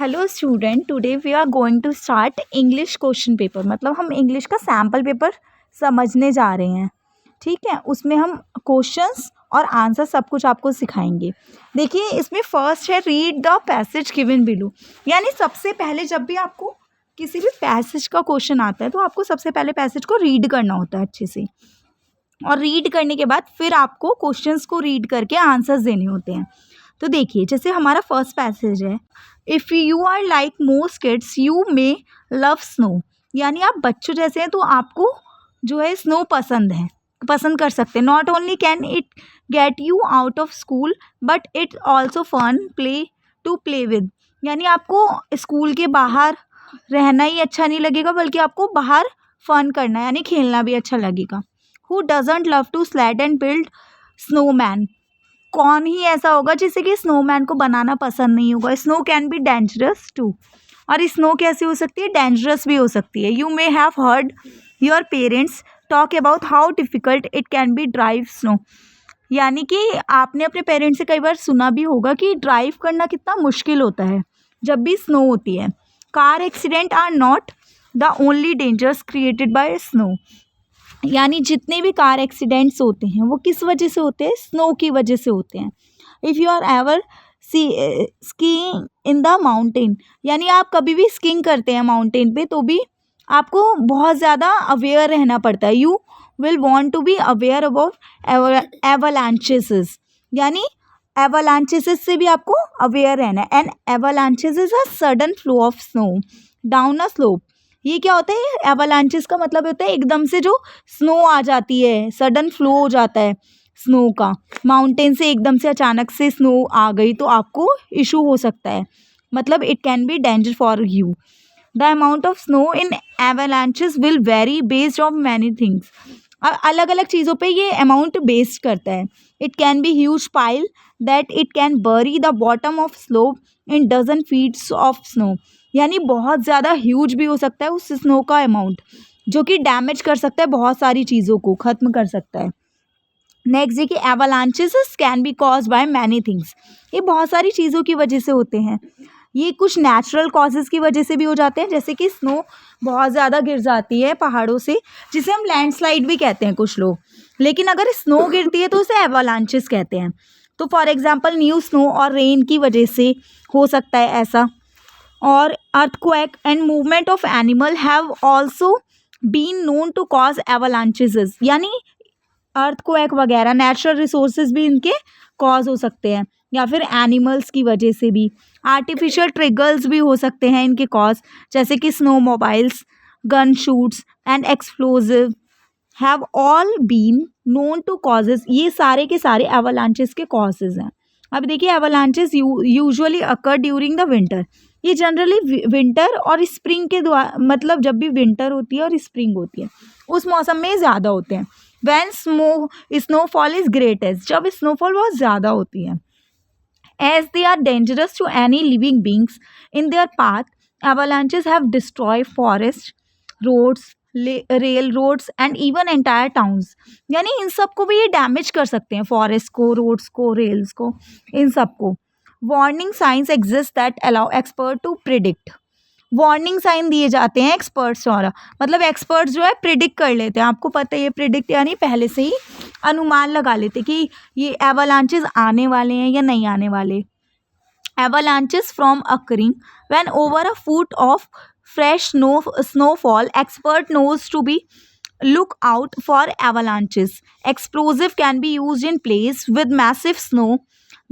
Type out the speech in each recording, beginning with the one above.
Hello student, today we are going to start English question paper. मतलब हम English का sample paper समझने जा रहे हैं। ठीक है, उसमें हम क्वेश्चंस और आंसर सब कुछ आपको सिखाएंगे। देखिए, इसमें फर्स्ट है read the passage given below. यानी सबसे पहले जब भी आपको किसी भी पैसेज का क्वेश्चन आता है तो आपको सबसे पहले पैसेज को रीड करना होता है अच्छे से, और रीड करने के बाद फिर आपको क्वेश्चंस को रीड करके आंसर्स देने होते हैं। तो देखिए, जैसे हमारा फर्स्ट पैसेज है, if you are like most kids you may love snow. यानी आप बच्चों जैसे हैं तो आपको जो है स्नो पसंद कर सकते हैं। Not only can it get you out of school but it also fun play with. यानी आपको स्कूल के बाहर रहना ही अच्छा नहीं लगेगा, बल्कि आपको बाहर फन करना है, यानी खेलना भी अच्छा लगेगा। Who doesn't love to slide and build snowman. कौन ही ऐसा होगा जिसे कि स्नोमैन को बनाना पसंद नहीं होगा। Snow can be dangerous too. और स्नो कैसी हो सकती है? डेंजरस भी हो सकती है। You may have heard your parents talk about how difficult it can be drive snow. यानी कि आपने अपने पेरेंट्स से कई बार सुना भी होगा कि ड्राइव करना कितना मुश्किल होता है जब भी स्नो होती है। Car accident are not the only dangers created by snow. यानी जितने भी कार एक्सीडेंट्स होते हैं वो किस वजह से होते हैं? स्नो की वजह से होते हैं। If you are ever skiing in the mountain, यानी आप कभी भी स्कीइंग करते हैं माउंटेन पे तो भी आपको बहुत ज़्यादा अवेयर रहना पड़ता है। You will want to be aware about avalanches. यानी एवलांचेस से भी आपको अवेयर रहना है। And avalanches is a sudden flow of snow down a slope. ये क्या होता है? एवलांचेस का मतलब होता है एकदम से जो स्नो आ जाती है, सडन फ्लो हो जाता है स्नो का। माउंटेन से एकदम से अचानक से स्नो आ गई तो आपको इशू हो सकता है। मतलब it can be danger for you. The amount of snow in avalanches will vary based on many things. अलग अलग चीज़ों पे ये अमाउंट बेस्ड करता है। It can be huge pile that it can bury the bottom of slope in dozen feets of snow. यानी बहुत ज़्यादा ह्यूज भी हो सकता है उस स्नो का अमाउंट, जो कि डैमेज कर सकता है, बहुत सारी चीज़ों को ख़त्म कर सकता है। नेक्स्ट देखिए, avalanches can be cause by many things. ये बहुत सारी चीज़ों की वजह से होते हैं। ये कुछ नेचुरल कॉजेज़ की वजह से भी हो जाते हैं, जैसे कि स्नो बहुत ज़्यादा गिर जाती है पहाड़ों से, जिसे हम लैंडस्लाइड भी कहते हैं कुछ लोग। लेकिन अगर स्नो गिरती है तो उसे एवलांचेस कहते हैं। तो फॉर एग्जांपल न्यू स्नो और रेन की वजह से हो सकता है ऐसा। और earthquake and movement of animal have also been known to cause avalanches। यानी earthquake वगैरह नेचुरल रिसोर्सेज भी इनके कॉज हो सकते हैं, या फिर एनिमल्स की वजह से भी। आर्टिफिशियल ट्रिगर्स भी हो सकते हैं इनके कॉज, जैसे कि snowmobiles, gunshots and explosive have all been known to causes. ये सारे के सारे एवलांचेस के कॉजेज हैं। अब देखिए, avalanches usually occur during the winter. ये जनरली विंटर और स्प्रिंग के द्वारा, मतलब जब भी विंटर होती है और स्प्रिंग होती है उस मौसम में ज़्यादा होते हैं। वैन स्नोफॉल इज ग्रेटेस्ट, जब स्नोफॉल बहुत ज़्यादा होती है। As they are dangerous to any living beings in their path, avalanches have destroy forest, roads, railroads and even entire towns. यानी इन सब को भी ये डैमेज कर सकते हैं, फॉरेस्ट को, रोड्स को, रेल्स को, इन सब को। Warning signs exist that allow expert to predict. Warning sign दिए जाते हैं एक्सपर्ट्स द्वारा। मतलब एक्सपर्ट्स जो है प्रिडिक्ट कर लेते हैं। आपको पता है ये प्रिडिक्ट यानी पहले से ही अनुमान लगा लेते हैं कि ये एवलांचेस आने वाले हैं या नहीं आने वाले। Avalanches from occurring when over a foot of fresh snowfall. Expert knows to be look out for avalanches. Explosive can be used in place with massive snow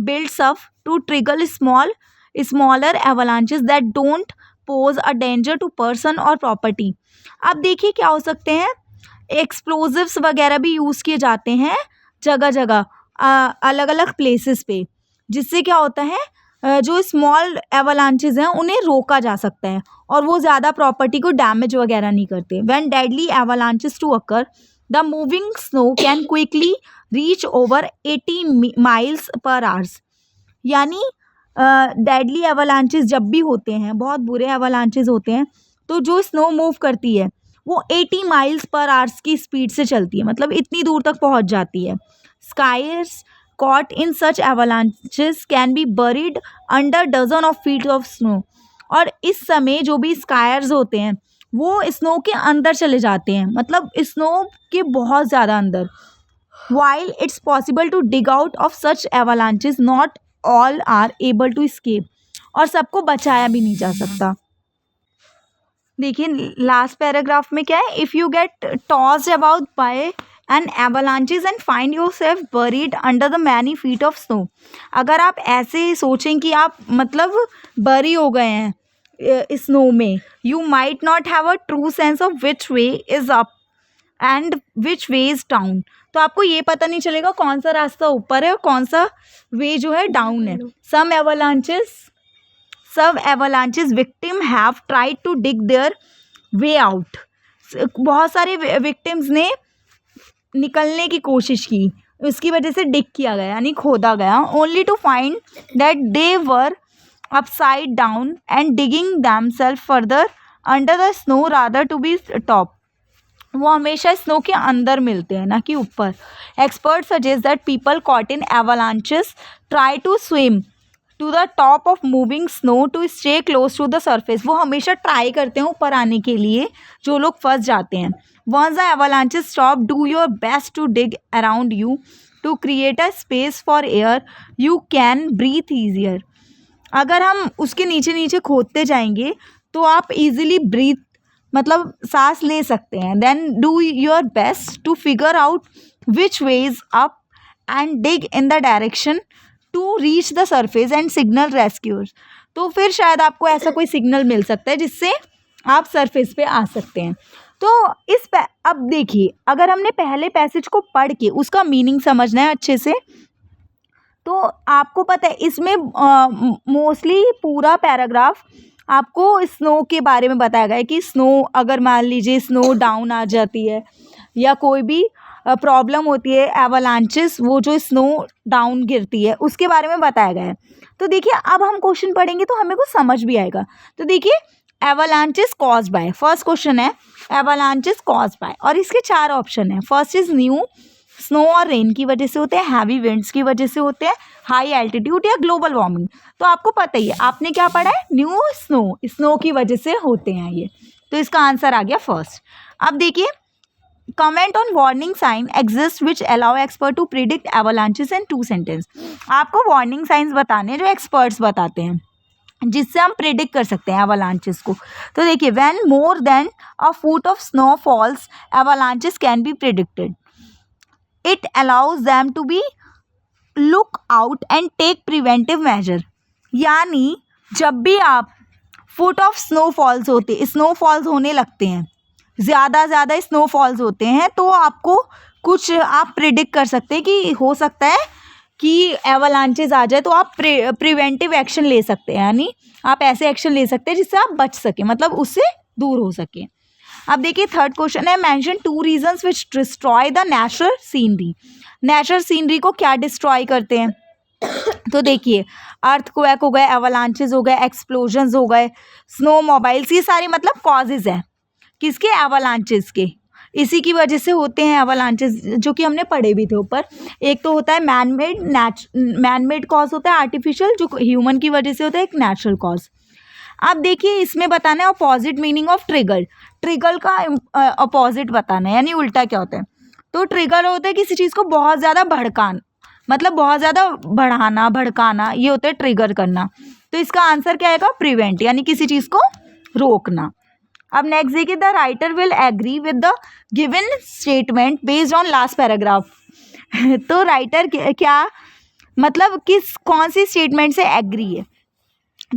builds up to trigger smaller avalanches that don't pose a danger to person or property. अब देखिए क्या हो सकते हैं, explosives वगैरह भी use किए जाते हैं जगह जगह, अलग अलग प्लेसेस पे, जिससे क्या होता है, जो स्मॉल एवलांचेस हैं उन्हें रोका जा सकता है और वो ज़्यादा प्रॉपर्टी को डैमेज वगैरह नहीं करते। When deadly avalanches to occur, the moving snow can quickly reach over 80 miles per hours. यानी डेडली एवलांचेस जब भी होते हैं, बहुत बुरे एवलांचेस होते हैं, तो जो स्नो मूव करती है वो 80 माइल्स पर आवर्स की स्पीड से चलती है, मतलब इतनी दूर तक पहुंच जाती है। Skies caught in such avalanches can be buried under dozen of feet of snow। और इस समय जो भी स्कायर्स होते हैं वो स्नो के अंदर चले जाते हैं, मतलब स्नो के बहुत ज़्यादा अंदर. While it's possible to dig out of such avalanches, not all are able to escape. और सबको बचाया भी नहीं जा सकता. देखिए लास्ट पैराग्राफ में क्या है, if you get tossed about by an avalanches and find yourself buried under the many feet of snow. अगर आप ऐसे सोचें कि आप मतलब बरी हो गए हैं स्नो में, you might not have a true sense of which way is up and which way is down. तो आपको ये पता नहीं चलेगा कौन सा रास्ता ऊपर है और कौन सा वे जो है डाउन है. Some avalanches victim have tried to dig their way out. बहुत सारे विक्टिम्स ने निकलने की कोशिश की, उसकी वजह से डिग किया गया यानी खोदा गया. Only to find that they were upside down and digging themselves further under the snow rather to be top. वो हमेशा स्नो के अंदर मिलते हैं ना कि ऊपर. Expert suggest that people caught in avalanches try to swim to the top of moving snow to stay close to the surface. वो हमेशा ट्राई करते हैं ऊपर आने के लिए जो लोग फंस जाते हैं. Once the avalanches stop do your best to dig around you to create a space for air you can breathe easier. अगर हम उसके नीचे नीचे खोदते जाएंगे तो आप इजीली ब्रीथ मतलब सांस ले सकते हैं. Then do your best to figure out which way's up and dig in the direction to reach the surface and signal rescuers. तो फिर शायद आपको ऐसा कोई सिग्नल मिल सकता है जिससे आप सरफेस पे आ सकते हैं. तो अब देखिए अगर हमने पहले पैसेज को पढ़ के उसका मीनिंग समझना है अच्छे से, तो आपको पता है इसमें मोस्टली पूरा पैराग्राफ आपको स्नो के बारे में बताया गया है कि स्नो अगर मान लीजिए स्नो डाउन आ जाती है या कोई भी प्रॉब्लम होती है एवलांचेस, वो जो स्नो डाउन गिरती है उसके बारे में बताया गया है. तो देखिए अब हम क्वेश्चन पढ़ेंगे तो हमें कुछ समझ भी आएगा. तो देखिए avalanches cause by, first question है एवलांचेस कॉज बाय और इसके 4 ऑप्शन है. फर्स्ट इज न्यू, स्नो और रेन की वजह से होते हैं, हैवी विंड्स की वजह से होते हैं, हाई एल्टीट्यूड या ग्लोबल वार्मिंग. तो आपको पता ही है, आपने क्या पढ़ा है, न्यू स्नो की वजह से होते हैं ये. तो इसका आंसर आ गया फर्स्ट. अब देखिए comment on warning sign exist which allow expert to predict avalanches in 2 sentence. आपको वार्निंग साइंस बताने हैं जो एक्सपर्ट्स बताते हैं जिससे हम प्रिडिक्ट कर सकते हैं एवलांचेस को. तो देखिए when more than a foot of snow falls avalanches can be predicted. It allows them to be look out and take preventive measure. यानी जब भी आप फुट ऑफ स्नोफॉल्स होने लगते हैं, ज़्यादा स्नोफॉल्स होते हैं, तो आपको कुछ आप प्रिडिक्ट कर सकते हैं कि हो सकता है कि एवलांचेस आ जाए. तो आप प्रिवेंटिव एक्शन ले सकते हैं, यानी आप ऐसे एक्शन ले सकते हैं जिससे आप बच सकें, मतलब उससे दूर हो सकें. अब देखिए थर्ड क्वेश्चन है mention 2 reasons which destroy the natural scenery. Natural scenery को क्या डिस्ट्रॉय करते हैं? तो देखिए अर्थक्वेक हो गए, एवलांचेस हो गए, एक्सप्लोजन्स हो गए, स्नो मोबाइल्स, ये सारे मतलब कॉजेज हैं किसके, एवलांचेस के. इसी की वजह से होते हैं एवलांचेस जो कि हमने पढ़े भी थे ऊपर. एक तो होता है मैन मेड कॉज होता है आर्टिफिशियल, जो ह्यूमन की वजह से होता है, एक नेचुरल कॉज. अब देखिए इसमें बताना है opposite meaning of trigger. Trigger का अपोजिट बताना है यानी उल्टा क्या होता है. तो ट्रिगर होता है किसी चीज़ को बहुत ज़्यादा भड़काना, मतलब बहुत ज़्यादा बढ़ाना भड़काना, ये होता है ट्रिगर करना. तो इसका आंसर क्या आएगा, प्रिवेंट, यानी किसी चीज़ को रोकना. अब नेक्स्ट देखिए the writer will agree with the given statement based on last paragraph. तो राइटर क्या मतलब कौन सी स्टेटमेंट से एग्री है.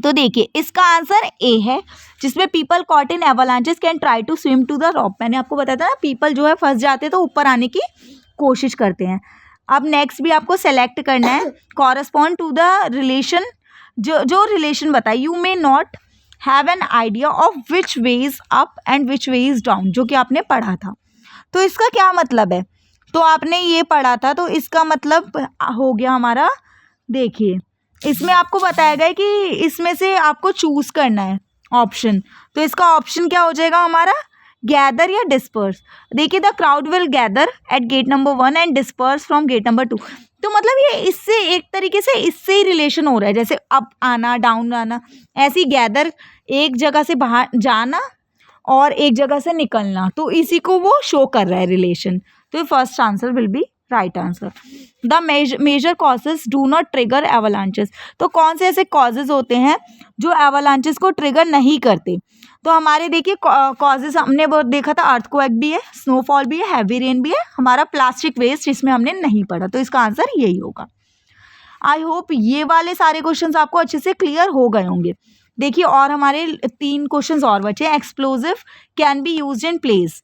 तो देखिए इसका आंसर ए है जिसमें people caught in avalanches can try to swim to the top. मैंने आपको बताया था ना, पीपल जो है फंस जाते हैं तो ऊपर आने की कोशिश करते हैं. अब नेक्स्ट भी आपको सेलेक्ट करना है कॉरस्पॉन्ड टू द रिलेशन, जो रिलेशन बताए. You may not have an idea of which way is up and which way is down, जो कि आपने पढ़ा था. तो इसका क्या मतलब है, तो आपने ये पढ़ा था तो इसका मतलब हो गया हमारा, देखिए इसमें आपको बताया गया है कि इसमें से आपको चूज़ करना है ऑप्शन. तो इसका ऑप्शन क्या हो जाएगा हमारा, गैदर या डिस्पर्स. देखिए the crowd will gather at gate number 1 and disperse from gate number 2. तो मतलब ये इससे एक तरीके से इससे ही रिलेशन हो रहा है, जैसे अप आना डाउन आना, ऐसी गैदर एक जगह से बाहर जाना और एक जगह से निकलना, तो इसी को वो शो कर रहा है रिलेशन। तो first answer will be right answer. The major causes do not trigger avalanches. तो कौन से ऐसे कॉजेज होते हैं जो एवलांचेस को ट्रिगर नहीं करते? तो हमारे देखिए कॉजेज हमने बहुत देखा था, अर्थक्वेक भी है, स्नोफॉल भी है, हैवी रेन भी है, हमारा प्लास्टिक वेस्ट जिसमें हमने नहीं पढ़ा, तो इसका आंसर यही होगा। आई होप ये वाले सारे क्वेश्चंस आपको अच्छे से क्लियर हो गए होंगे। देखिए और हमारे 3 क्वेश्चंस और बचे। Explosive can be used in place.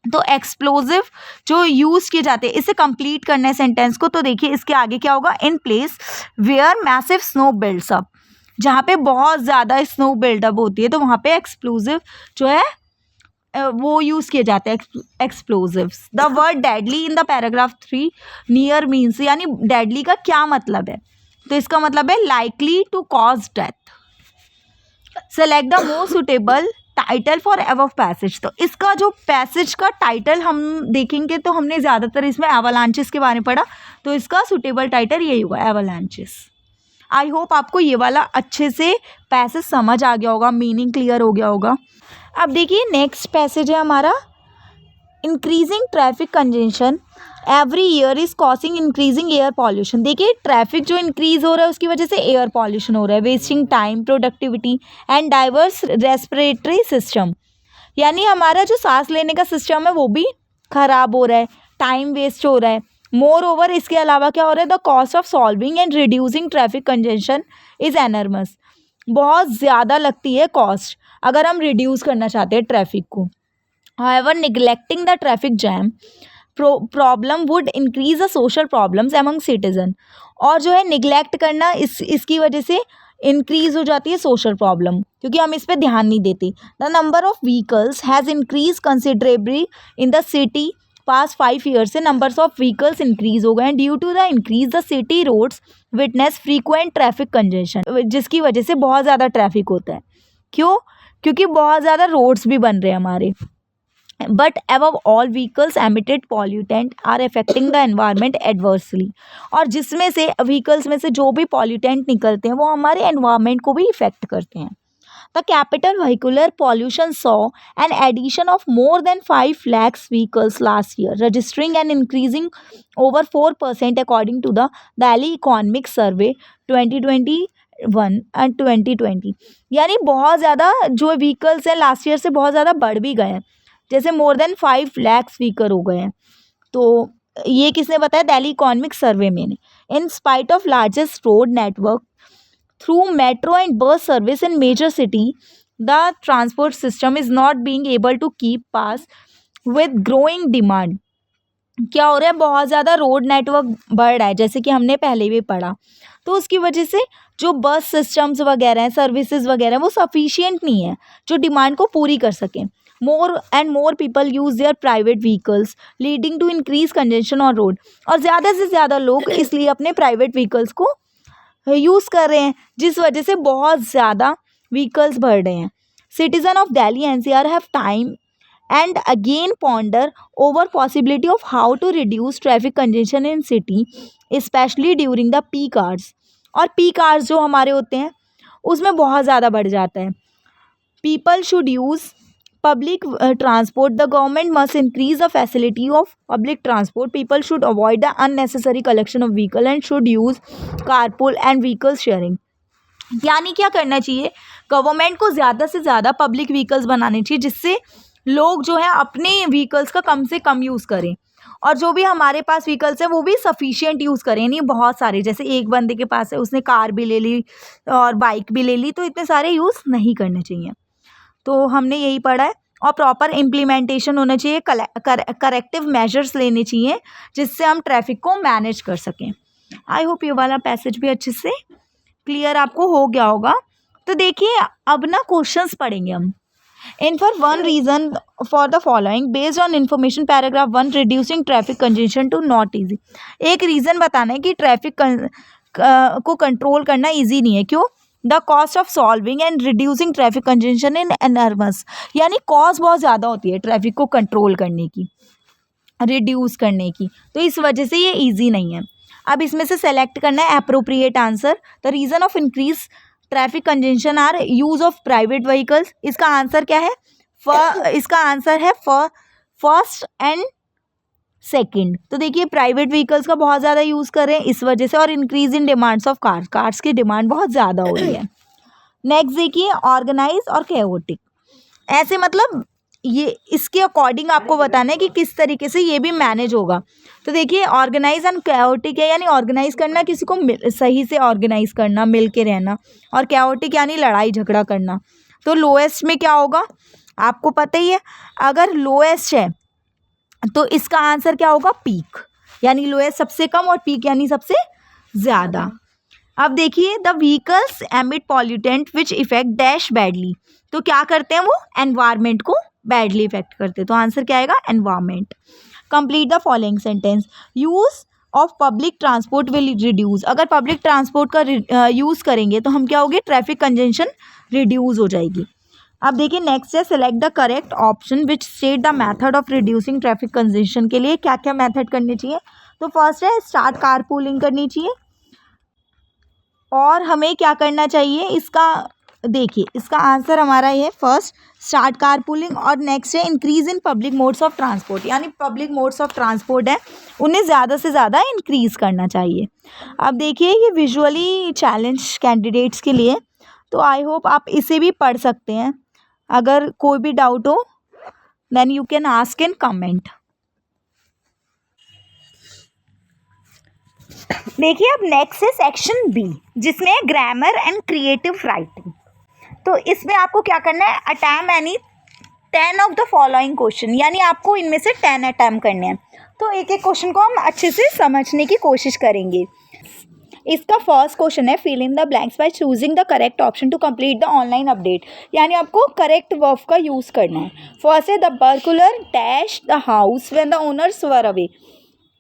तो एक्सप्लोजिव जो यूज किए जाते हैं, इसे कंप्लीट करना है सेंटेंस को, तो देखिए इसके आगे क्या होगा? In place where massive snow builds up. जहाँ पे बहुत ज़्यादा स्नो बिल्डअप होती है तो वहाँ पे एक्सप्लोजिव जो है वो यूज़ किए जाते हैं, explosives. The word deadly in the paragraph 3 near means, यानी डेडली का क्या मतलब है? तो इसका मतलब है likely to cause death. Select the most suitable title for above passage. तो इसका जो पैसेज का टाइटल हम देखेंगे तो हमने ज़्यादातर इसमें एवलांचेस के बारे में पढ़ा, तो इसका सुटेबल टाइटल यही होगा, एवलांचेस। आई होप आपको ये वाला अच्छे से पैसेज समझ आ गया होगा, मीनिंग क्लियर हो गया होगा। अब देखिए नेक्स्ट पैसेज है हमारा, increasing traffic congestion every year is causing increasing air pollution. देखिए ट्रैफिक जो इंक्रीज हो रहा है उसकी वजह से एयर पॉल्यूशन हो रहा है, wasting time, productivity and diverse respiratory system. यानी हमारा जो सांस लेने का सिस्टम है वो भी खराब हो रहा है, टाइम वेस्ट हो रहा है। मोर ओवर इसके अलावा क्या हो रहा है? The cost of solving and reducing traffic congestion is enormous. बहुत ज़्यादा लगती है कॉस्ट अगर हम रिड्यूस करना चाहते हैं ट्रैफिक को। However, neglecting the traffic jam problem would increase the social problems among citizen। और जो है निगलेक्ट करना इसकी वजह से इंक्रीज हो जाती है सोशल प्रॉब्लम, क्योंकि हम इस पर ध्यान नहीं देते। The number of vehicles has increase considerably in the city past 5 years से नंबर्स ऑफ व्हीकल्स इंक्रीज हो गए हैं। Due to the increase the city roads witness frequent traffic congestion, जिसकी वजह से बहुत ज़्यादा ट्रैफिक होता है। क्यों? क्योंकि बहुत ज़्यादा रोड्स भी बन रहे हैं हमारे। But above all vehicles emitted pollutant are affecting the environment adversely। और जिसमें से व्हीकल्स में से जो भी पॉल्यूटेंट निकलते हैं वो हमारे एनवायरनमेंट को भी इफेक्ट करते हैं। The capital vehicular pollution saw an addition of more than 5 lakhs vehicles last year, registering and increasing over 4% according to the Delhi Economic Survey 2021 and 2020। यानी बहुत ज़्यादा जो व्हीकल्स हैं लास्ट ईयर से बहुत ज़्यादा बढ़ भी गए हैं, जैसे मोर देन 5 lakhs व्हीकल हो गए हैं। तो ये किसने बताया? दिल्ली इकोनॉमिक सर्वे में ने। In spite of largest road network through metro and bus service in major city, the transport system is not being able to keep pace with growing demand. क्या हो रहा है? बहुत ज़्यादा रोड नेटवर्क बढ़ रहा है, जैसे कि हमने पहले भी पढ़ा, तो उसकी वजह से जो बस सिस्टम्स वगैरह हैं, सर्विसेज वगैरह, वो सफिशिएंट नहीं है जो डिमांड को पूरी कर सकें। More and more people use their private vehicles leading to increase congestion on road. और ज़्यादा से ज़्यादा लोग इसलिए अपने प्राइवेट व्हीकल्स को यूज़ कर रहे हैं, जिस वजह से बहुत ज़्यादा व्हीकल्स बढ़ रहे हैं। Citizen of Delhi NCR have time and again ponder over possibility of how to reduce traffic congestion in city, especially during the peak hours। और peak hours जो हमारे होते हैं उसमें बहुत ज़्यादा बढ़ जाता है। People should use public transport। The government must increase the facility of public transport। People should avoid the unnecessary collection of vehicle and should use carpool and vehicle sharing। यानी क्या करना चाहिए? गवर्नमेंट को ज़्यादा से ज़्यादा पब्लिक व्हीकल्स बनाने चाहिए, जिससे लोग जो है अपने व्हीकल्स का कम से कम यूज़ करें, और जो भी हमारे पास व्हीकल्स है वो भी सफिशिएंट यूज़ करें। नहीं बहुत सारे, जैसे एक बंदे के पास है उसने कार भी ले ली और बाइक भी ले ली, तो इतने सारे यूज़ नहीं करने चाहिए। तो हमने यही पढ़ा है। और प्रॉपर इम्प्लीमेंटेशन होना चाहिए, करेक्टिव मेजर्स लेने चाहिए जिससे हम ट्रैफिक को मैनेज कर सकें। आई होप ये वाला पैसेज भी अच्छे से क्लियर आपको हो गया होगा। तो देखिए अब ना क्वेश्चंस पढ़ेंगे हम। In for one reason for the following based on information paragraph 1 reducing traffic congestion to not easy. एक रीज़न बताना है कि ट्रैफिक को कंट्रोल करना ईजी नहीं है। क्यों? The cost of solving and reducing traffic congestion in enormous. यानी कॉस्ट बहुत ज़्यादा होती है ट्रैफिक को कंट्रोल करने की, रिड्यूस करने की, तो इस वजह से ये ईजी नहीं है। अब इसमें से सेलेक्ट करना है appropriate answer. The reason of increase traffic congestion are use of private vehicles. इसका आंसर क्या है? इसका आंसर है फर्स्ट एंड सेकंड। तो देखिए प्राइवेट व्हीकल्स का बहुत ज़्यादा यूज़ कर रहे हैं इस वजह से, और increase in demands of cars की डिमांड बहुत ज़्यादा हो रही है। नेक्स्ट देखिए ऑर्गेनाइज और कैओटिक। ऐसे मतलब ये इसके अकॉर्डिंग आपको बताना है कि किस तरीके से ये भी मैनेज होगा। तो देखिए ऑर्गेनाइज एंड कैओटिक है, यानी ऑर्गेनाइज करना किसी को सही से ऑर्गेनाइज करना, मिल के रहना, और कैओटिक यानी लड़ाई झगड़ा करना। तो लोएस्ट में क्या होगा आपको पता ही है, अगर लोएस्ट है तो इसका आंसर क्या होगा? पीक, यानी लोएस्ट सबसे कम और पीक यानी सबसे ज़्यादा। अब देखिए the vehicles emit pollutant which effect dash badly. तो क्या करते हैं वो? एनवायरमेंट को बैडली इफेक्ट करते हैं। तो आंसर क्या आएगा? Environment. Complete the following sentence. Use of public transport will reduce. अगर पब्लिक ट्रांसपोर्ट का यूज़ करेंगे तो हम क्या होंगे? ट्रैफिक कंजेंशन रिड्यूस हो जाएगी। अब देखिए नेक्स्ट है select the correct option which state the method of reducing traffic congestion. के लिए क्या क्या मेथड करने चाहिए? तो फर्स्ट है स्टार्ट कारपूलिंग करनी चाहिए, और हमें क्या करना चाहिए? इसका देखिए इसका आंसर हमारा ये फर्स्ट स्टार्ट कारपूलिंग, और नेक्स्ट है increase in public modes of transport, यानी पब्लिक मोड्स ऑफ ट्रांसपोर्ट है उन्हें ज़्यादा से ज़्यादा इंक्रीज़ करना चाहिए। अब देखिए ये विजुअली चैलेंज कैंडिडेट्स के लिए, तो आई होप आप इसे भी पढ़ सकते हैं। अगर कोई भी डाउट हो then you can ask in comment. देखिए अब नेक्स्ट है सेक्शन बी, जिसमें ग्रामर एंड क्रिएटिव राइटिंग। तो इसमें आपको क्या करना है? Attempt any 10 of the following question, यानी आपको इनमें से 10 अटैम्प्ट करने हैं। तो एक एक क्वेश्चन को हम अच्छे से समझने की कोशिश करेंगे। इसका फर्स्ट क्वेश्चन है fill in the blanks by choosing the correct option to complete the online update, यानी आपको करेक्ट वर्ब का यूज़ करना है। फर्स्ट है the burglar dash the house when the owners were away.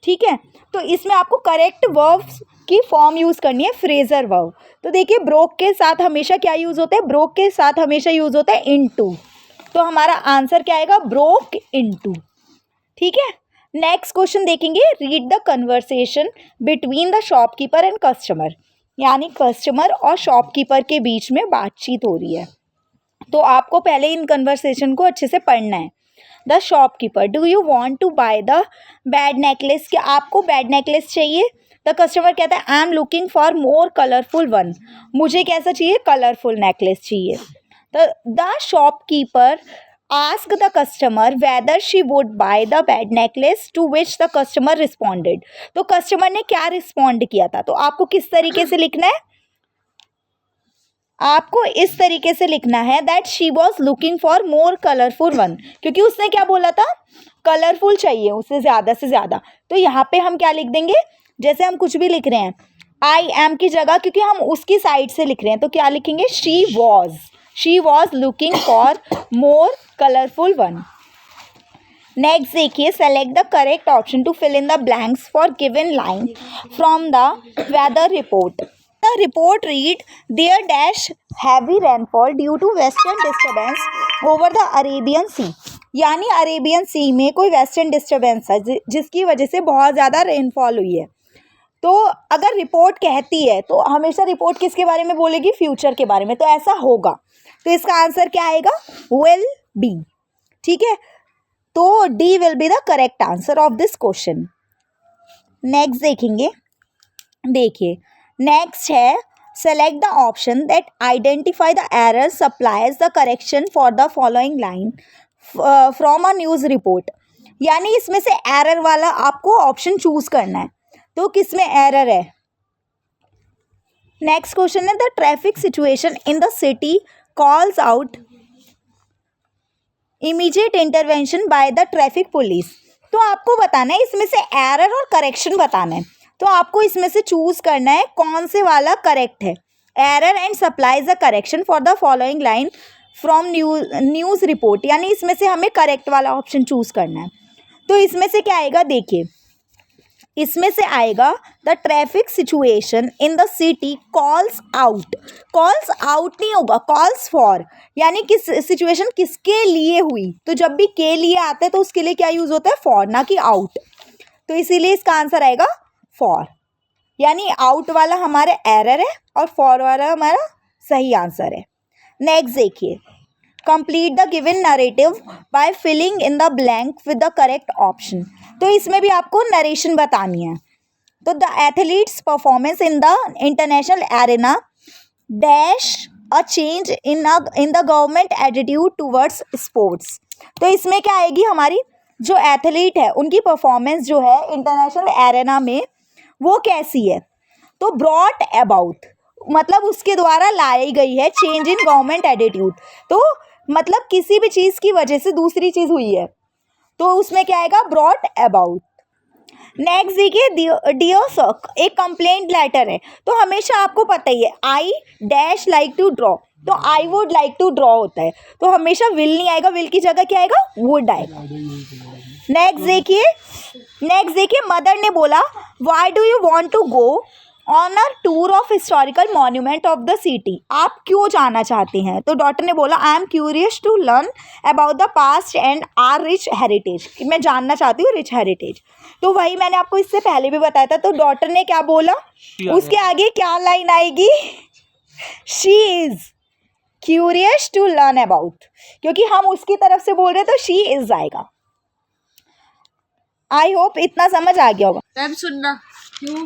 ठीक है, तो इसमें आपको करेक्ट वर्ब्स की फॉर्म यूज़ करनी है, फ्रेजर वर्ब। तो देखिए ब्रोक के साथ हमेशा क्या यूज़ होता है? ब्रोक के साथ हमेशा यूज़ होता है इनटू। तो हमारा आंसर क्या आएगा? Broke into. ठीक है, नेक्स्ट क्वेश्चन देखेंगे। Read the conversation between the shopkeeper and customer, यानी कस्टमर और शॉपकीपर के बीच में बातचीत हो रही है। तो आपको पहले इन कन्वर्सेशन को अच्छे से पढ़ना है। The shopkeeper, do you want to buy the bead necklace? क्या आपको बैड नेकलेस चाहिए? द कस्टमर कहता है I am looking for more colourful one. मुझे कैसा चाहिए? कलरफुल नेकलेस चाहिए। The shopkeeper ask the customer whether she would buy the bad necklace, to which the customer responded। तो कस्टमर ने क्या रिस्पॉन्ड किया था? तो आपको किस तरीके से लिखना है? आपको इस तरीके से लिखना है that she was looking for more colourful one, क्योंकि उसने क्या बोला था? कलरफुल चाहिए उसे ज़्यादा से ज़्यादा। तो यहाँ पे हम क्या लिख देंगे? जैसे हम कुछ भी लिख रहे हैं आई एम की जगह, क्योंकि हम उसकी साइड से लिख रहे हैं, तो क्या लिखेंगे? She was looking for more colourful one. Next देखिए select the correct option to fill in the blanks for given line from the weather report. The report read there dash heavy rainfall due to western disturbance over the Arabian sea, यानी Arabian सी में कोई western disturbance है जिसकी वजह से बहुत ज़्यादा rainfall हुई है। तो अगर रिपोर्ट कहती है तो हमेशा रिपोर्ट किसके बारे में बोलेगी? फ्यूचर के बारे में। तो ऐसा होगा, तो इसका आंसर क्या आएगा? Will be. ठीक है, तो D will be the correct answer of this question. Next देखेंगे। देखिए नेक्स्ट है select the option that identify the error supplies the correction for the following line from a news report, यानी इसमें से error वाला आपको ऑप्शन चूज करना है। तो किसमें एरर है? नेक्स्ट क्वेश्चन है the traffic situation in the city calls out immediate intervention by the traffic police. तो आपको बताना है इसमें से एरर और करेक्शन बताना है। तो आपको इसमें से चूज करना है कौन से वाला करेक्ट है। Error and supplies the correction for the following line from news report, यानी इसमें से हमें करेक्ट वाला ऑप्शन चूज करना है। तो इसमें से क्या आएगा? देखिए इसमें से आएगा the traffic situation in the city calls out. Calls out नहीं होगा, कॉल्स फॉर, यानी किस सिचुएशन किसके लिए हुई। तो जब भी के लिए आते हैं तो उसके लिए क्या यूज होता है? फॉर, ना कि आउट। तो इसीलिए इसका आंसर आएगा फॉर। यानी आउट वाला हमारा एरर है और फॉर वाला हमारा सही आंसर है। नेक्स्ट देखिए, complete the given narrative by filling in the blank with the correct option. तो इसमें भी आपको नरेशन बतानी है। तो the athletes performance in the international arena dash a change in the government attitude towards sports. तो इसमें क्या आएगी, हमारी जो एथलीट है उनकी परफॉर्मेंस जो है इंटरनेशनल एरेना में वो कैसी है। तो ब्रॉट अबाउट मतलब उसके द्वारा लाई गई है चेंज इन गवर्नमेंट एटीट्यूड। तो मतलब किसी भी चीज़ की वजह से दूसरी चीज़ हुई है, तो उसमें क्या आएगा, ब्रॉट अबाउट। नेक्स्ट देखिए, डियर सर, एक कंप्लेंट लेटर है। तो हमेशा आपको पता ही है I dash like to draw, तो I would like to draw होता है, तो हमेशा विल नहीं आएगा, विल की जगह क्या आएगा, वुड आएगा। नेक्स्ट देखिए, मदर ने बोला why do you want to go on a tour of historical monument of the city. आप क्यों जाना चाहते हैं। तो डॉटर ने बोला I am curious to learn about the past and our rich heritage, कि मैं जानना चाहती हूँ रिच हेरिटेज। तो वही मैंने आपको इससे पहले भी बताया था। तो डॉटर ने क्या बोला, उसके आगे क्या लाइन आएगी, she is curious to learn about, क्योंकि हम उसकी तरफ से बोल रहे हैं तो शी इज आएगा। आई होप इतना समझ आ गया होगा। तब सुनना क्यों।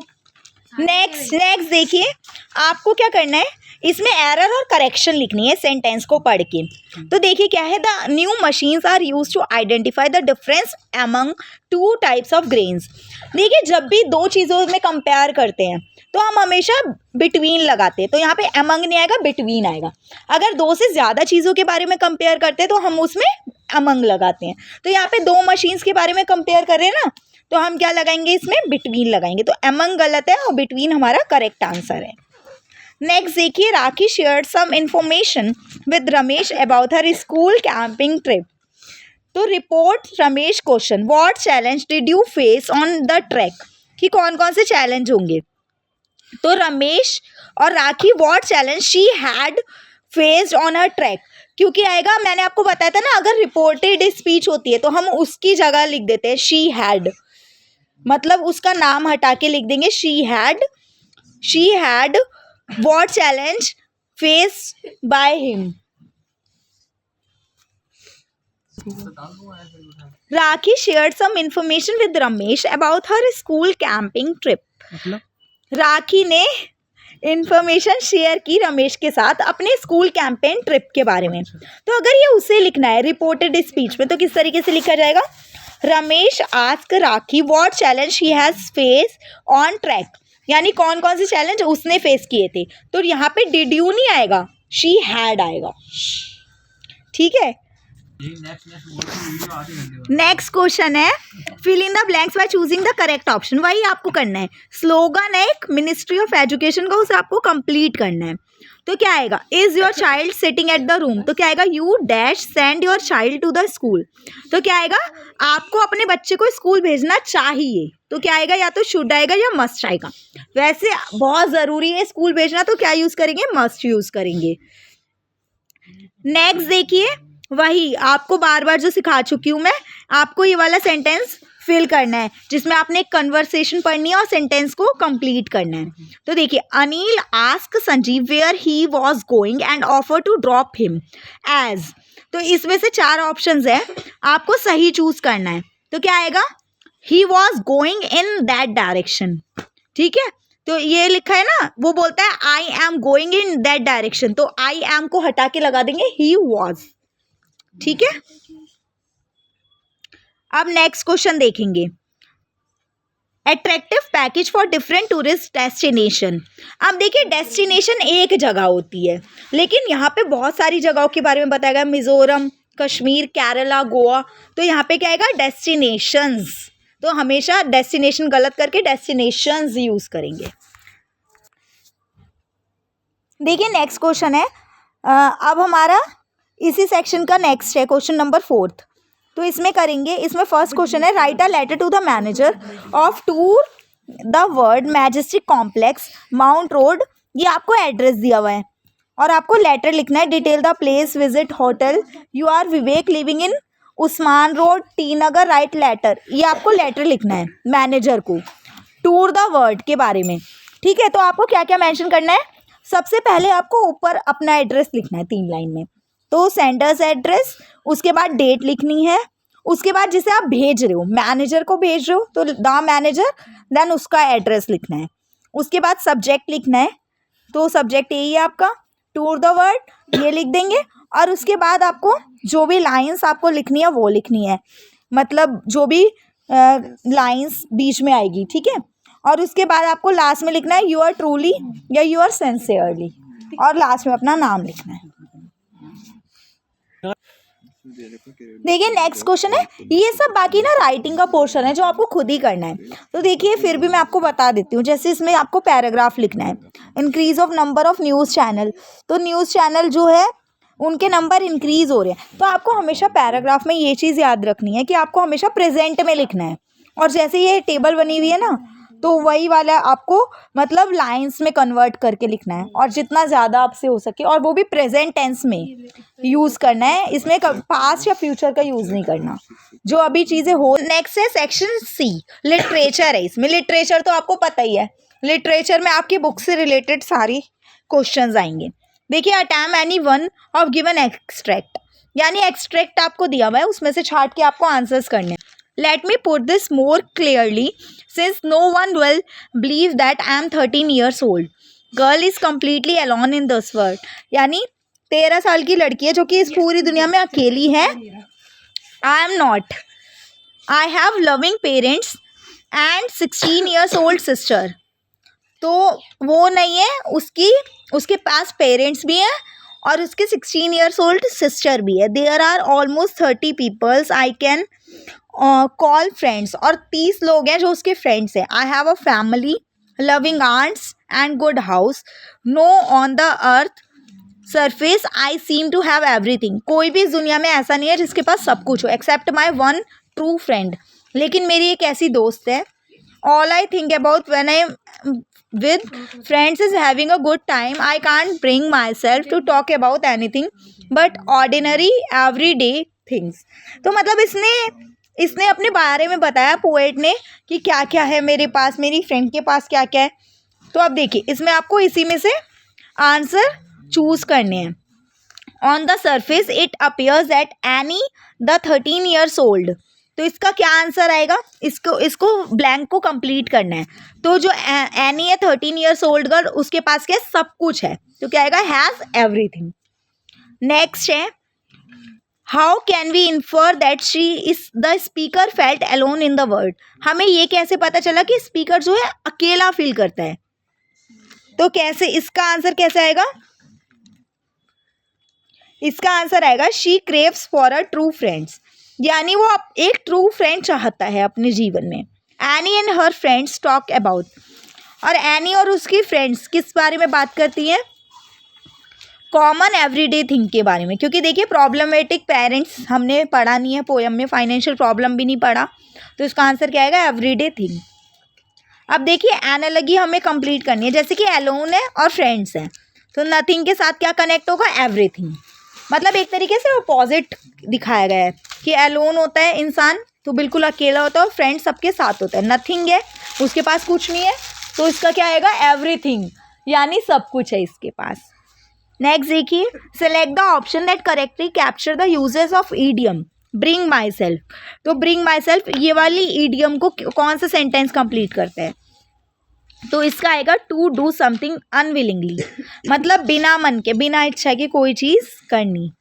नेक्स्ट देखिए, आपको क्या करना है, इसमें एरर और करेक्शन लिखनी है सेंटेंस को पढ़ के। तो देखिए क्या है, the new machines are use to identify the difference among two types of grains. देखिए जब भी दो चीज़ों में कंपेयर करते हैं तो हम हमेशा बिटवीन लगाते हैं, तो यहाँ पे अमंग नहीं आएगा, बिटवीन आएगा। अगर दो से ज़्यादा चीज़ों के बारे में कंपेयर करते हैं तो हम उसमें अमंग लगाते हैं। तो यहाँ पे दो मशीन्स के बारे में कंपेयर कर रहे हैं ना, तो हम क्या लगाएंगे, इसमें बिटवीन लगाएंगे। तो अमंग गलत है और बिटवीन हमारा करेक्ट आंसर है। नेक्स्ट देखिए, Rakhi shared some information with Ramesh about her school camping trip. तो report Ramesh question, what challenge did you face on the track, कि कौन कौन से चैलेंज होंगे। तो रमेश और Rakhi what challenge she had faced on a track, क्योंकि आएगा, मैंने आपको बताया था ना, अगर रिपोर्टेड स्पीच होती है तो हम उसकी जगह लिख देते हैं शी हैड, मतलब उसका नाम हटा के लिख देंगे she had what challenge face by him. Rakhi shared some information with Ramesh about her school camping trip. Rakhi ने इंफॉर्मेशन शेयर की रमेश के साथ अपने स्कूल कैंपेन ट्रिप के बारे में। तो अगर ये उसे लिखना है रिपोर्टेड स्पीच में तो किस तरीके से लिखा जाएगा, Ramesh ask rakhi what challenge she has face on track, यानी कौन कौन से चैलेंज उसने फेस किए थे। तो यहाँ पे डिड यू नहीं आएगा, शी हैड आएगा। ठीक है, नेक्स्ट क्वेश्चन है, fill in the blanks by choosing the correct option. वही आपको करना है, स्लोगन है एक मिनिस्ट्री ऑफ एजुकेशन का, उसे आपको कंप्लीट करना है। तो क्या आएगा, is your child sitting at the room, तो क्या आएगा, you dash send your child to the school. तो क्या आएगा, आपको अपने बच्चे को स्कूल भेजना चाहिए, तो क्या आएगा, या तो शुड आएगा या मस्ट आएगा। वैसे बहुत ज़रूरी है स्कूल भेजना, तो क्या यूज़ करेंगे, मस्ट यूज़ करेंगे। नेक्स्ट देखिए, वही आपको बार बार जो सिखा चुकी हूँ मैं, आपको ये वाला सेंटेंस फिल करना है जिसमें आपने एक कन्वर्सेशन पढ़नी है और सेंटेंस को कंप्लीट करना है। तो देखिए, Anil ask Sanjeev where he was going and offer to drop him as. तो इसमें से 4 ऑप्शंस है, आपको सही चूज करना है। तो क्या आएगा, ही was going in that direction. ठीक है, तो ये लिखा है ना, वो बोलता है I am going in that direction, तो आई एम को हटा के लगा देंगे ही वाज। ठीक है, अब नेक्स्ट क्वेश्चन देखेंगे, attractive package for different tourist destination. अब देखिए, डेस्टिनेशन एक जगह होती है, लेकिन यहाँ पे बहुत सारी जगहों के बारे में बताया गया, मिजोरम, कश्मीर, केरला, गोवा। तो यहाँ पे क्या आएगा, डेस्टिनेशंस। तो हमेशा डेस्टिनेशन गलत करके डेस्टिनेशंस यूज करेंगे। देखिए नेक्स्ट क्वेश्चन है, अब हमारा इसी सेक्शन का नेक्स्ट है क्वेश्चन नंबर 4। तो इसमें करेंगे, इसमें फर्स्ट क्वेश्चन है, write a letter to the manager of tour the world majestic complex mount road. ये आपको एड्रेस दिया हुआ है और आपको लेटर लिखना है, detail the place visit hotel you are Vivek living in Usman road T Nagar, write letter. ये आपको लेटर लिखना है मैनेजर को। टूर द वर्ल्ड के बारे में। ठीक है, तो आपको क्या क्या मेंशन करना है? सबसे पहले आपको ऊपर अपना एड्रेस लिखना है 3 लाइन में। तो सेंडर्स एड्रेस, उसके बाद डेट लिखनी है, उसके बाद जिसे आप भेज रहे हो, मैनेजर को भेज रहे हो तो द मैनेजर, देन उसका एड्रेस लिखना है। उसके बाद सब्जेक्ट लिखना है, तो सब्जेक्ट यही है आपका टूर द वर्ल्ड, ये लिख देंगे। और उसके बाद आपको जो भी लाइंस आपको लिखनी है वो लिखनी है, मतलब जो भी लाइंस बीच में आएगी। ठीक है, और उसके बाद आपको लास्ट में लिखना है यू आर ट्रूली या यू आर सिंसियरली, और लास्ट में अपना नाम लिखना है। देखिए नेक्स्ट क्वेश्चन है, ये सब बाकी ना राइटिंग का पोर्शन है जो आपको खुद ही करना है। तो देखिए फिर भी मैं आपको बता देती हूँ, जैसे इसमें आपको पैराग्राफ लिखना है। Increase of number of news channel, तो न्यूज़ चैनल जो है उनके नंबर इंक्रीज हो रहे हैं। तो आपको हमेशा पैराग्राफ में ये चीज़ याद रखनी है कि आपको हमेशा प्रेजेंट में लिखना है। और जैसे ये टेबल बनी हुई है ना, तो वही वाला आपको मतलब लाइंस में कन्वर्ट करके लिखना है, और जितना ज़्यादा आपसे हो सके, और वो भी प्रेजेंट टेंस में यूज़ करना है। इसमें पास्ट या फ्यूचर का यूज़ नहीं करना, जो अभी चीज़ें हो। नेक्स्ट है सेक्शन सी, लिटरेचर है। इसमें लिटरेचर तो आपको पता ही है, लिटरेचर में आपकी बुक से रिलेटेड सारी क्वेश्चंस आएंगे। देखिए attempt any one of given extract, यानी एक्सट्रैक्ट आपको दिया हुआ है, उसमें से छाट के आपको आंसर्स करने हैं। Let me put this more clearly since no one will believe that I am 13 years old. Girl is completely alone in this world, यानी 13 साल की लड़की है जो कि इस पूरी दुनिया में अकेली है। I am not, I have loving parents and 16 years old sister, तो वो नहीं है, उसके पास पेरेंट्स भी हैं और उसके 16 years old सिस्टर भी है। There are almost 30 peoples I can call friends, और 30 लोग हैं जो उसके फ्रेंड्स हैं। I have a family, loving aunts and good house, no on the earth surface I seem to have everything, कोई भी इस दुनिया में ऐसा नहीं है जिसके पास सब कुछ हो, except my one true friend, लेकिन मेरी एक ऐसी दोस्त है। All I think about when I with friends is having a good time. I can't bring myself to talk about anything but ordinary everyday things. तो मतलब इसने अपने बारे में बताया पोएट ने कि क्या क्या है मेरे पास, मेरी फ्रेंड के पास क्या क्या है। तो अब देखिए इसमें आपको इसी में से आंसर चूज करने हैं। On the surface it appears that any the 13 years old, तो इसका क्या आंसर आएगा? इसको ब्लैंक को कंप्लीट करना है। तो जो एनी है 13 years old गर्ल, उसके पास क्या सब कुछ है, तो क्या आएगा? Has everything. नेक्स्ट है how can we infer that she is the speaker felt alone in the world, हमें ये कैसे पता चला कि स्पीकर जो है अकेला फील करता है? तो कैसे, इसका आंसर कैसे आएगा? इसका आंसर आएगा she craves for a true friends, यानी वो एक ट्रू फ्रेंड चाहता है अपने जीवन में। Any and her friends talk about, और एनी और उसकी फ्रेंड्स किस बारे में बात करती हैं? कॉमन एवरीडे थिंग के बारे में, क्योंकि देखिए प्रॉब्लमेटिक पेरेंट्स हमने पढ़ा नहीं है पोयम में, फाइनेंशियल प्रॉब्लम भी नहीं पढ़ा, तो इसका आंसर क्या आएगा? Everyday thing. अब देखिए एनालॉजी हमें कंप्लीट करनी है, जैसे कि अलोन है और फ्रेंड्स हैं, तो नथिंग के साथ क्या कनेक्ट होगा? एवरीथिंग। मतलब एक तरीके से अपोजिट दिखाया गया है कि अलोन होता है इंसान तो बिल्कुल अकेला होता है, और फ्रेंड सबके साथ होता है। नथिंग है, उसके पास कुछ नहीं है, तो इसका क्या आएगा? एवरीथिंग, यानी सब कुछ है इसके पास। नेक्स्ट देखिए, select the option that correctly capture the uses of idiom bring my self. तो ब्रिंग माई सेल्फ ये वाली ईडियम को कौन सा सेंटेंस कंप्लीट करता है? तो इसका आएगा टू डू समथिंग अनविलिंगली, मतलब बिना मन के, बिना इच्छा के कोई चीज करनी।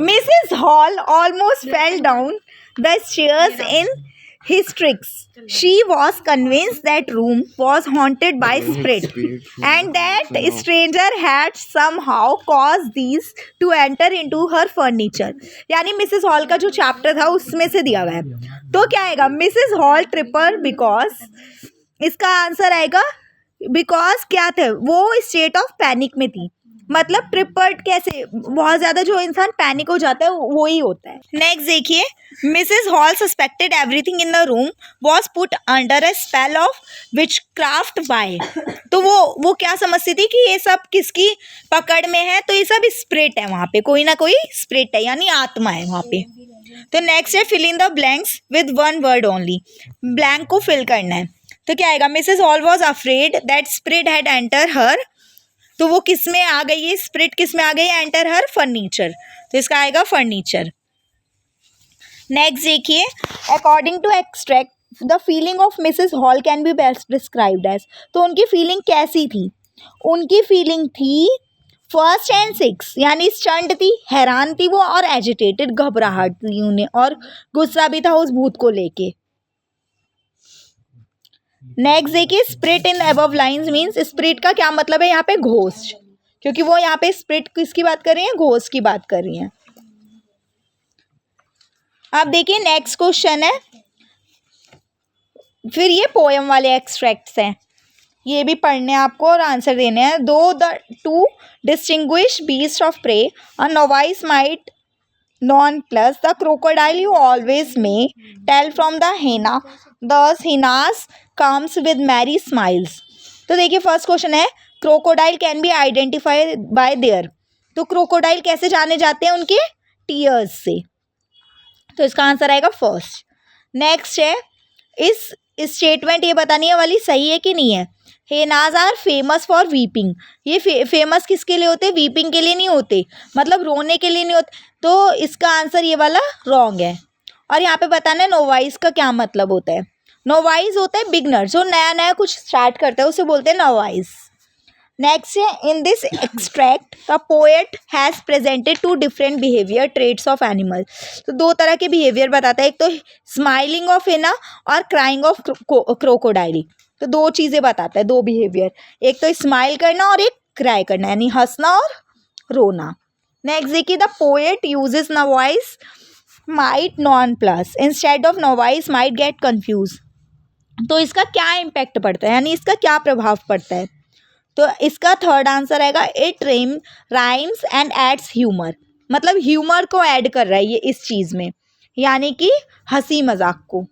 Mrs Hall almost fell down the stairs in hysterics, she was convinced that room was haunted by spirit and that stranger had somehow caused these to enter into her furniture, यानी मिसेस हॉल का जो chapter था उसमें से दिया गया है। तो क्या आएगा? मिसेस हॉल ट्रिपर बिकॉज, इसका आंसर आएगा बिकॉज क्या थे? वो स्टेट ऑफ पैनिक में थी, मतलब ट्रिपर्ड कैसे, बहुत ज़्यादा जो इंसान पैनिक हो जाता है वो ही होता है। नेक्स्ट देखिए, Mrs Hall suspected everything in the room was put under a spell of witchcraft by, तो वो क्या समझती थी कि ये सब किसकी पकड़ में है? तो ये सब स्पिरिट है, वहाँ पे कोई ना कोई स्पिरिट है, यानी आत्मा है वहाँ पे। तो नेक्स्ट है fill in the blanks with one word only, blank को फिल करना है। तो क्या आएगा, Mrs Hall was afraid that spirit had enter her, तो वो किस में आ गई है, स्प्रिट किस में आ गई है, एंटर हर फर्नीचर, तो इसका आएगा फर्नीचर। नेक्स्ट देखिए, according to extract the feeling of Mrs Hall can be best described as, तो उनकी फीलिंग कैसी थी, उनकी फीलिंग थी फर्स्ट एंड सिक्स, यानी स्टंट थी, हैरान थी वो, और एजिटेटेड, घबराहट थी उन्हें, और गुस्सा भी था उस भूत को लेके। नेक्स्ट देखिए, spirit in above lines means, spirit का क्या मतलब है यहाँ पे, घोस्ट, क्योंकि वो यहाँ पे स्प्रिट किसकी बात कर रही है, घोस्ट की बात कर रही हैं। अब देखिए नेक्स्ट क्वेश्चन है, फिर ये पोएम वाले एक्सट्रैक्ट्स हैं, ये भी पढ़ने आपको और आंसर देने हैं। दो the to distinguish beast of prey a novice might nonplus the crocodile you always may tell from the hyena thus hyenas comes with merry smiles. तो देखिए फर्स्ट क्वेश्चन है, crocodile can be identified by their, तो crocodile कैसे जाने जाते हैं, उनके tears से, तो इसका आंसर आएगा फर्स्ट। नेक्स्ट है, इस स्टेटमेंट ये बतानी है वाली सही है कि नहीं है, हेनाज आर फेमस फॉर वीपिंग, ये फेमस किसके लिए होते हैं, वीपिंग के लिए नहीं होते, मतलब रोने के लिए नहीं होते, तो इसका आंसर ये वाला रॉन्ग है। और यहाँ पे बताना है नोवाइस का क्या मतलब होता है, नोवाइस होता है बिगनर, जो नया नया कुछ स्टार्ट करता है उसे बोलते हैं नोवाइस। नेक्स्ट है, in this extract the poet has presented two different behaviour traits of animal, तो दो तरह के बिहेवियर बताता है, एक तो स्माइलिंग ऑफ हिना और क्राइंग ऑफ क्रोकोडाइल, तो दो चीज़ें बताता है, दो बिहेवियर, एक तो स्माइल करना और एक क्राई करना, यानी हंसना और रोना। नेक्स्ट देखिए, the poet uses novice might nonplus instead of novice might get confuse, तो इसका क्या इम्पैक्ट पड़ता है, यानी इसका क्या प्रभाव पड़ता है, तो इसका थर्ड आंसर आएगा, it rhymes and adds humour, मतलब ह्यूमर को ऐड कर रहा है ये इस चीज़ में, यानी कि हंसी मजाक को।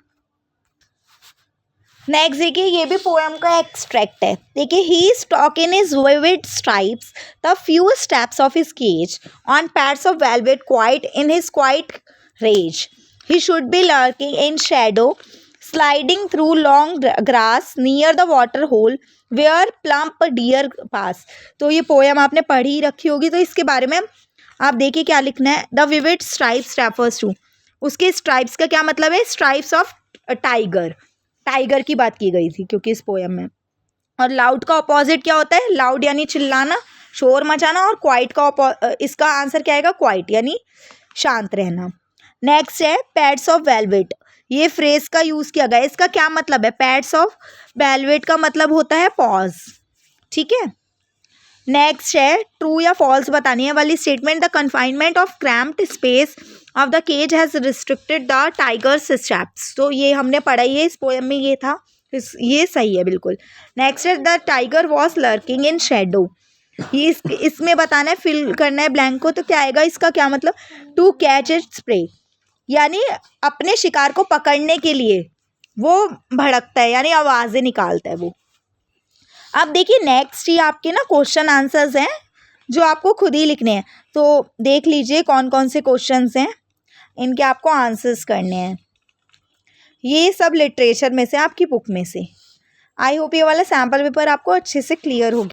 नेक्स्ट देखिए, ये भी पोएम का एक्सट्रैक्ट है, देखिए, he is talk in his vivid stripes the few steps of his cage on pads of velvet quiet in his quiet rage, he should be lurking in shadow sliding through long grass near the water hole where plump deer pass, तो ये poem आपने पढ़ी रखी होगी, तो इसके बारे में आप देखिए क्या लिखना है, the vivid stripes refers to, उसके स्ट्राइप्स का क्या मतलब है, स्ट्राइप्स ऑफ टाइगर, टाइगर की बात की गई थी क्योंकि इस पोएम में। और लाउड का अपोजिट क्या होता है, लाउड यानी चिल्लाना, शोर मचाना, और क्वाइट का इसका आंसर क्या आएगा, क्वाइट यानी शांत रहना। नेक्स्ट है, पैड्स ऑफ वेलवेट, ये फ्रेज का यूज़ किया गया, इसका क्या मतलब है, पैड्स ऑफ वेलवेट का मतलब होता है पॉज, ठीक है। नेक्स्ट है, ट्रू या फॉल्स बतानी है वाली statement, the confinement of cramped space of the cage has restricted the tiger's steps, तो ये हमने पढ़ा ही है, इस पोएम में ये था, ये सही है बिल्कुल। नेक्स्ट है, the tiger was lurking in shadow, ये इसमें बताना है, फिल करना है ब्लैंक को, तो क्या आएगा, इसका क्या मतलब, टू कैच इट्स प्रे, यानी अपने शिकार को पकड़ने के लिए वो भड़कता है, यानी आवाज़ें निकालता है वो। अब देखिए नेक्स्ट ही आपके ना क्वेश्चन आंसर्स हैं जो आपको खुद ही लिखने हैं, तो देख लीजिए कौन कौन से क्वेश्चंस हैं, इनके आपको आंसर्स करने हैं, ये सब लिटरेचर में से, आपकी बुक में से। आई होप ये वाला सैम्पल पेपर आपको अच्छे से क्लियर हो गया।